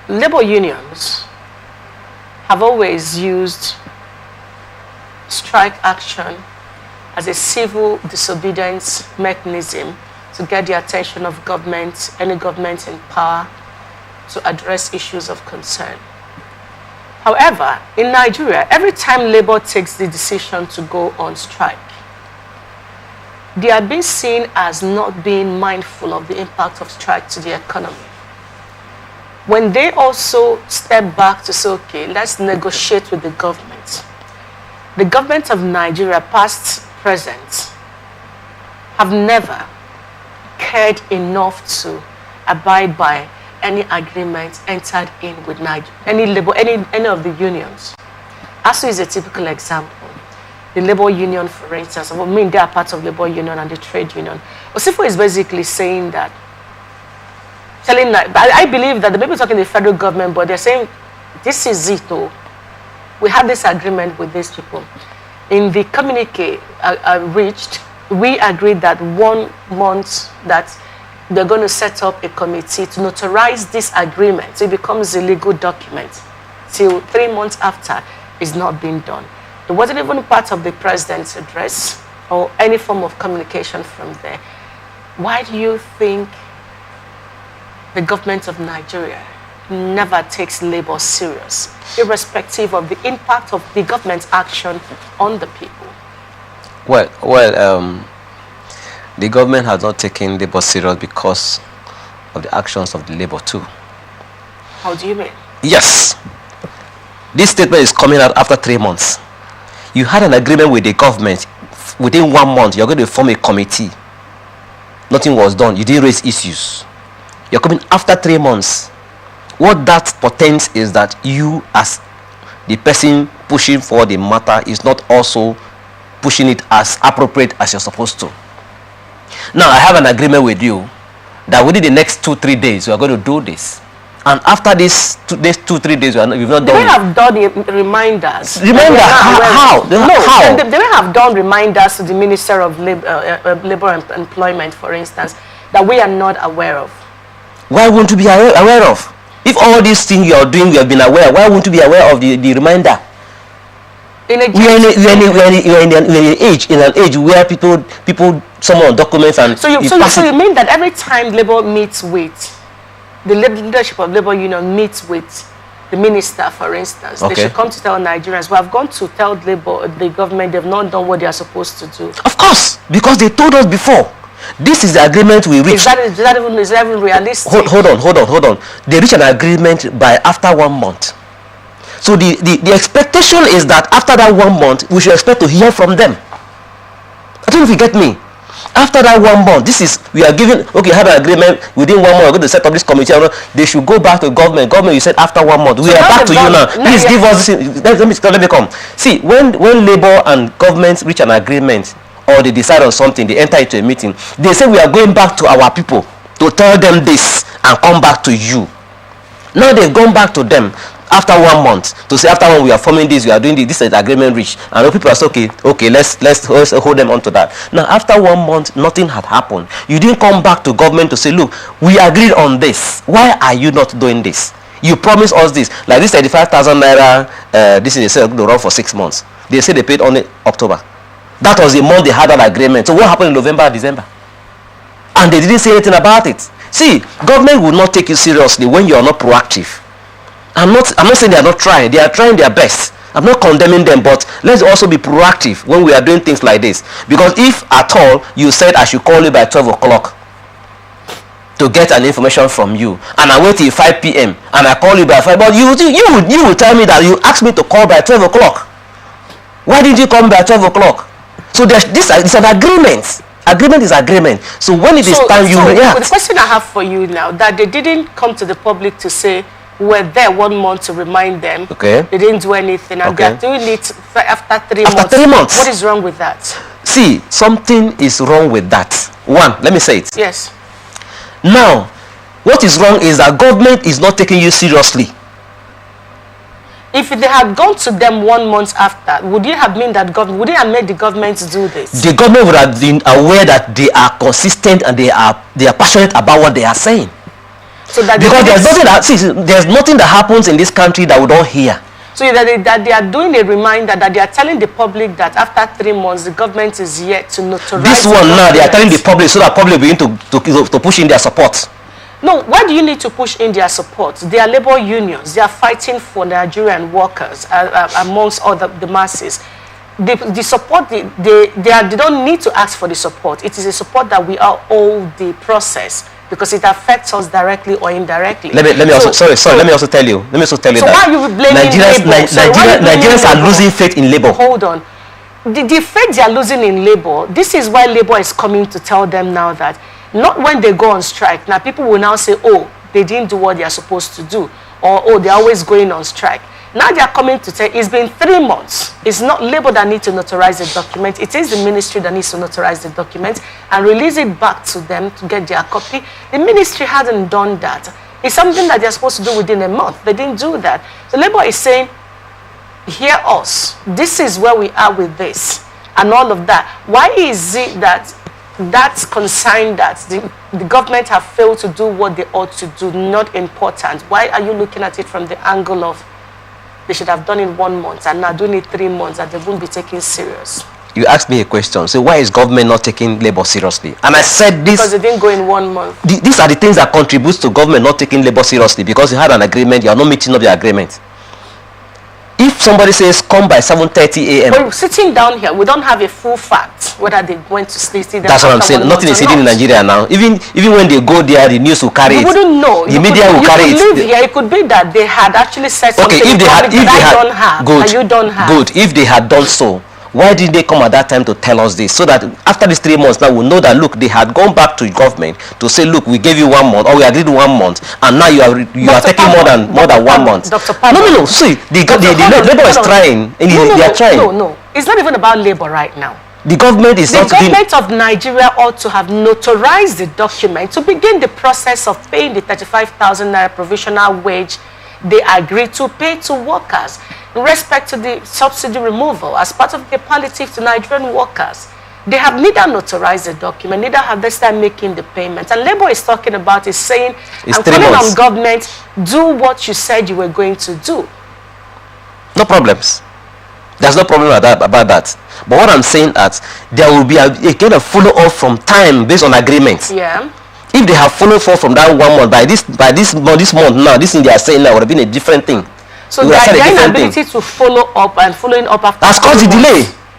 labor unions have always used strike action as a civil disobedience mechanism to get the attention of government, any government in power, to address issues of concern. However, in Nigeria, every time labor takes the decision to go on strike, they are being seen as not being mindful of the impact of strike to the economy. When they also step back to say, okay, let's negotiate with the government of Nigeria, past, present, have never cared enough to abide by any agreement entered in with any of the unions. ASU is a typical example. The labor union, for instance, I mean, they are part of labor union and the trade union. Osifo is basically saying that, I believe that the people talking to the federal government, but they're saying, this is it, though. We have this agreement with these people. In the communique reached, we agreed that 1 month that they're going to set up a committee to notarize this agreement so it becomes a legal document. Till 3 months after, it's not being done. It wasn't even part of the president's address or any form of communication from there. Why do you think the government of Nigeria never takes labor serious, irrespective of the impact of the government's action on the people? Well, the government has not taken labor serious because of the actions of the labor too. How do you mean? Yes. This statement is coming out after 3 months. You had an agreement with the government. Within 1 month, you're going to form a committee. Nothing was done. You didn't raise issues. You're coming after 3 months. What that portends is that you, as the person pushing for the matter, is not also pushing it as appropriate as you're supposed to. Now, I have an agreement with you that within the next 2-3 days, we are going to do this. And after this 2-3 days, we've not done it. They may have done reminders. Remember? How? How? They may have done reminders to the Minister of Labor and Employment, for instance, that we are not aware of. Why won't you be aware of? If all these things you are doing, you have been aware, why won't you be aware of the reminder? We are in an age where people summon documents and so you mean that every time labor meets with the leadership of labor union meets with the minister, for instance, okay, they should come to tell Nigerians, we have gone to tell the government they've not done what they are supposed to do. Of course, because they told us before. This is the agreement we reached. Is that even realistic? Hold on. They reached an agreement by after 1 month. So the expectation is that after that 1 month, we should expect to hear from them. I don't know if you get me. After that 1 month, we are giving, okay, have an agreement, within 1 month, we're going to set up this committee. They should go back to government. Government, you said after 1 month. We are back to you now. Please give us this. Let me come. See, when labor and government reach an agreement, or they decide on something, they enter into a meeting, they say we are going back to our people to tell them this and come back to you. Now they've gone back to them after 1 month to say after 1 we are forming this, we are doing this is the agreement reached, and the people are saying okay, let's hold them onto that. Now after 1 month, nothing had happened. You didn't come back to government to say, look, we agreed on this. Why are you not doing this? You promised us this. Like this 35,000 naira, this is they run for 6 months. They say they paid only October. That was the month they had that agreement. So what happened in November, December? And they didn't say anything about it. See, government will not take you seriously when you are not proactive. I'm not saying they are not trying. They are trying their best. I'm not condemning them, but let's also be proactive when we are doing things like this. Because if at all you said I should call you by 12 o'clock to get an information from you, and I wait till 5 p.m. and I call you by 5, but you will tell me that you asked me to call by 12 o'clock. Why didn't you come by 12 o'clock? So it's an agreement. Agreement is agreement. So when it is time, you react. The question I have for you now, that they didn't come to the public to say we're there 1 month to remind them. Okay. They didn't do anything, and they're doing it after 3 months. After 3 months. What is wrong with that? See, something is wrong with that. One, let me say it. Yes. Now, what is wrong is that government is not taking you seriously. If they had gone to them 1 month after, would it have made the government do this? The government would have been aware that they are consistent and they are passionate about what they are saying. So that because there's nothing that happens in this country that we don't hear. So that they are doing a reminder, that they are telling the public that after 3 months the government is yet to notarize. This one now they are telling the public so that public begin to push in their support. No, why do you need to push in their support? They are labor unions. They are fighting for Nigerian workers amongst other the masses. The support they don't need to ask for the support. It is a support that we are all the process, because it affects us directly or indirectly. Let me also tell you so that why are you blaming Nigerians are losing faith in labor. Hold on. The faith they are losing in labor, this is why labor is coming to tell them now that not when they go on strike. Now people will now say, oh, they didn't do what they are supposed to do, or oh, they're always going on strike. Now they are coming to say it's been 3 months. It's not labor that needs to notarize the document. It is the ministry that needs to notarize the document and release it back to them to get their copy. The ministry hasn't done that. It's something that they're supposed to do within a month. They didn't do that. So labor is saying, hear us. This is where we are with this and all of that. Why is it that that's concerned that the government have failed to do what they ought to do not important? Why are you looking at it from the angle of they should have done it 1 month and now doing it 3 months and they won't be taken serious? You asked me a question. So why is government not taking labor seriously? And I said this because they didn't go in 1 month. These are the things that contribute to government not taking labor seriously, because you had an agreement, you are not meeting up the agreement. If somebody says come by 7:30 a.m. But sitting down here, we don't have a full fact whether they went to sleep. That's what I'm saying. Nothing is hidden in Nigeria now. Even when they go there, the news will carry it. You wouldn't know. The media will carry it. Here, it could be that they had actually said something. Okay, if they had, good. You don't have. Good. If they had done so, why didn't they come at that time to tell us this? So that after these 3 months, now we know that look, they had gone back to government to say, look, we gave you 1 month, or we agreed 1 month, and now you are taking more than 1 month. Dr. Pabon, no. See, the labor is trying, and they are trying. No. It's not even about labor right now. The government is not. The government of Nigeria ought to have notarized the document to begin the process of paying the 35,000 naira provisional wage they agreed to pay to workers in respect to the subsidy removal as part of the palliative to Nigerian workers. They have neither notarized the document, neither have they started making the payments. And Labour is talking about is saying, I'm calling on government, do what you said you were going to do. No problems. There's no problem about that. But what I'm saying is there will be a kind of follow-up from time based on agreements. Yeah. If they have followed forward from that 1 month, by this month now, this thing they are saying now would have been a different thing. So the inability to follow up and following up after has caused the delay.